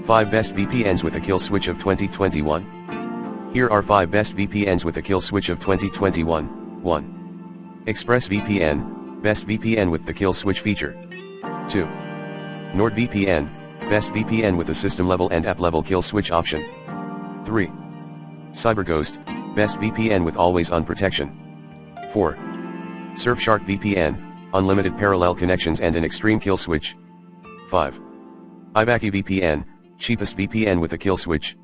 5 Best VPNs with a Kill Switch of 2021. Here are 5 best VPNs with a kill switch of 2021. 1. ExpressVPN, best VPN with the kill switch feature. 2. NordVPN, best VPN with a system-level and app-level kill switch option. 3. CyberGhost, best VPN with always-on protection. 4. Surfshark VPN, unlimited parallel connections and an extreme kill switch. 5. Ibaki VPN, cheapest VPN with a kill switch.